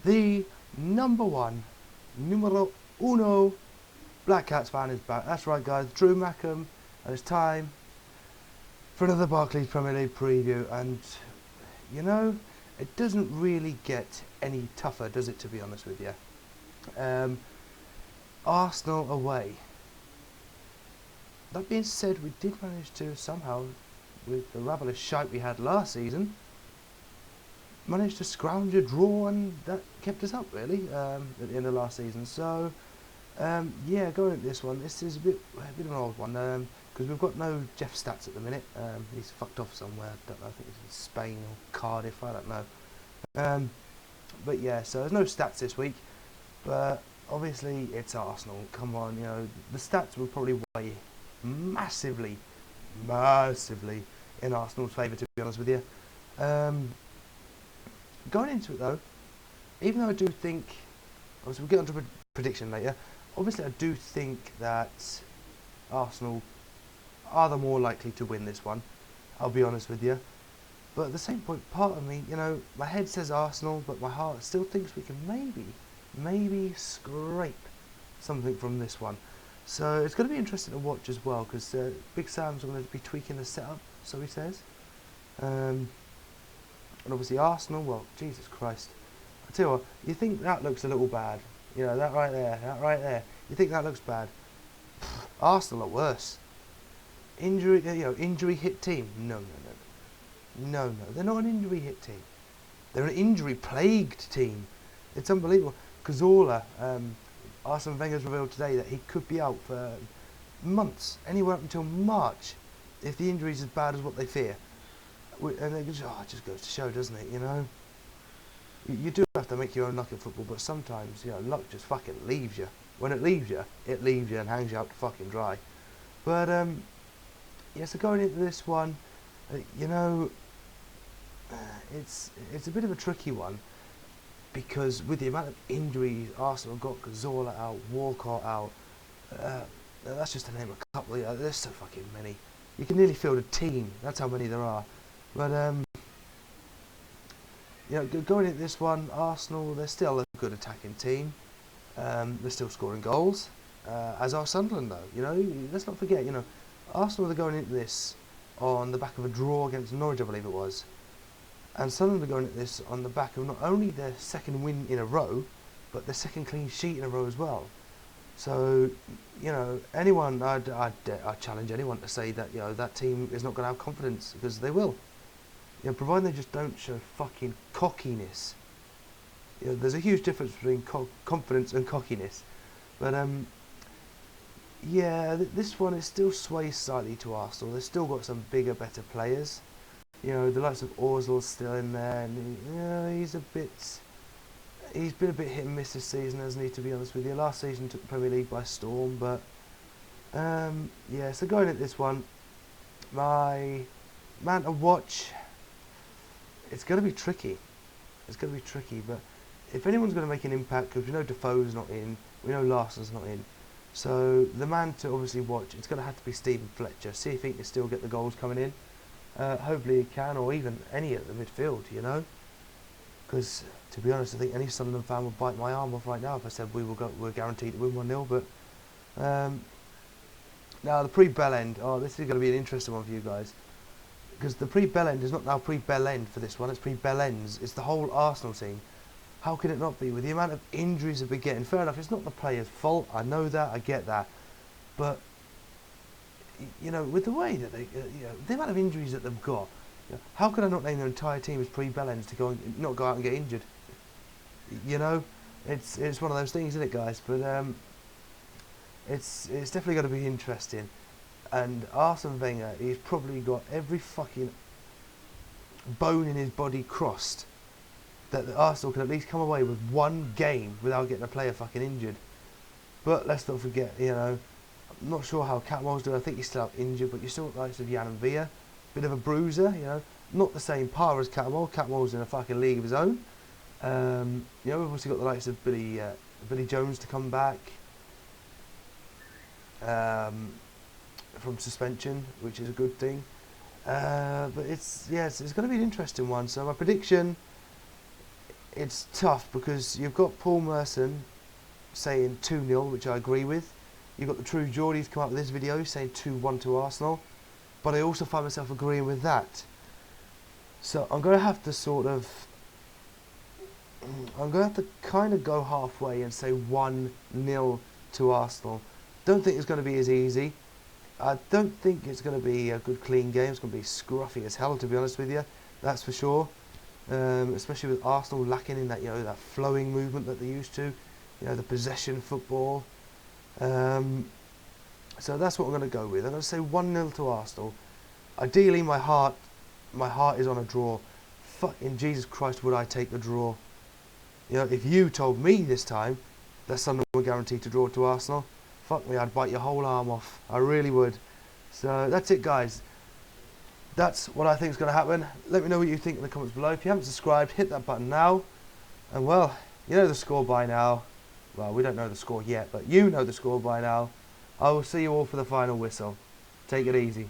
The #1, numero uno Black Cats fan is back. That's right, guys, True Mackem, and it's time for another Barclays Premier League preview. And you know, it doesn't really get any tougher, does it, to be honest with you? Arsenal away. That being said, we did manage to somehow, with the rabble of shite we had last season, managed to scrounge a draw, and that kept us up really at the end of last season. So yeah, going at this one, this is a bit of an old one because we've got no Jeff Stats at the minute. He's fucked off somewhere. I don't know. I think it's in Spain or Cardiff. I don't know. But yeah, so there's no stats this week. But obviously it's Arsenal. Come on, you know, the stats will probably weigh massively in Arsenal's favour, to be honest with you. Going into it though, even though I do think, obviously we'll get onto a prediction later, obviously I do think that Arsenal are the more likely to win this one, I'll be honest with you. But at the same point, part of me, you know, my head says Arsenal, but my heart still thinks we can maybe scrape something from this one. So it's going to be interesting to watch as well, because Big Sam's going to be tweaking the setup, so he says. And obviously Arsenal, well, Jesus Christ. I tell you what, you think that looks a little bad. You know, that right there. You think that looks bad. Arsenal are worse. Injury hit team. No. They're not an injury hit team. They're an injury plagued team. It's unbelievable. Cazorla, Arsene Wenger's revealed today that he could be out for months, anywhere up until March, if the injury's as bad as what they fear. And it just goes to show, doesn't it? You know, you do have to make your own luck in football, but sometimes, you know, luck just fucking leaves you. When it leaves you and hangs you out to fucking dry. But yeah, so going into this one, you know, it's a bit of a tricky one, because with the amount of injuries Arsenal got, Cazorla out, Walcott out, that's just to name a couple. Yeah, there's so fucking many. You can nearly field a team. That's how many there are. But you know, going into this one, Arsenal, they're still a good attacking team. They're still scoring goals, as are Sunderland though. You know, let's not forget. You know, Arsenal are going into this on the back of a draw against Norwich, I believe it was, and Sunderland are going into this on the back of not only their second win in a row, but their second clean sheet in a row as well. So, you know, I challenge anyone to say that, you know, that team is not going to have confidence, because they will. You know, provided they just don't show fucking cockiness. You know, there's a huge difference between confidence and cockiness. But yeah, this one is still sways slightly to Arsenal. They've still got some bigger, better players. You know, the likes of Ozil's still in there, and you know, he's been a bit hit and miss this season, hasn't he, to be honest with you. Last season took the Premier League by storm, but yeah, so going at this one, my man to watch, it's going to be tricky. But if anyone's going to make an impact, because we know Defoe's not in, we know Larsson's not in, so the man to obviously watch, it's going to have to be Stephen Fletcher. See if he can still get the goals coming in. Hopefully he can, or even any at the midfield, you know. Because to be honest, I think any Sunderland fan would bite my arm off right now if I said we're guaranteed to win 1-0. But now the Pre-Bellends, this is going to be an interesting one for you guys, because the Pre-Bellends is not now Pre-Bellend for this one, it's Pre-Bellends. It's the whole Arsenal team. How can it not be, with the amount of injuries they've been getting? Fair enough, it's not the players' fault, I know that, I get that, but you know, with the way that they, you know, the amount of injuries that they've got, you know, how can I not name their entire team as Pre-Bellends to not go out and get injured? You know, it's one of those things, isn't it, guys? But it's definitely going to be interesting. And Arsene Wenger, he's probably got every fucking bone in his body crossed that Arsenal can at least come away with one game without getting a player fucking injured. But let's not forget, you know, I'm not sure how Catmull's doing. I think he's still out injured, but you still got the likes of Jan and Villa, bit of a bruiser, you know, not the same power as Catmull. Catmull's in a fucking league of his own. You know, we've also got the likes of Billy Jones to come back from suspension, which is a good thing. But it's going to be an interesting one. So my prediction, it's tough because you've got Paul Merson saying 2-0, which I agree with. You've got the True Geordies come up with this video saying 2-1 to Arsenal, but I also find myself agreeing with that. So I'm going to have to kind of go halfway and say 1-0 to Arsenal. Don't think it's going to be as easy. I don't think it's going to be a good clean game. It's going to be scruffy as hell, to be honest with you. That's for sure. Especially with Arsenal lacking in that, that flowing movement that they used to. The possession football. So that's what I'm going to go with. I'm going to say 1-0 to Arsenal. Ideally, my heart is on a draw. Fucking Jesus Christ, would I take the draw? If you told me this time that Sunderland were guaranteed to draw to Arsenal, fuck me, I'd bite your whole arm off. I really would. So that's it, guys. That's what I think is going to happen. Let me know what you think in the comments below. If you haven't subscribed, hit that button now. And well, you know the score by now. Well, we don't know the score yet, but you know the score by now. I will see you all for the final whistle. Take it easy.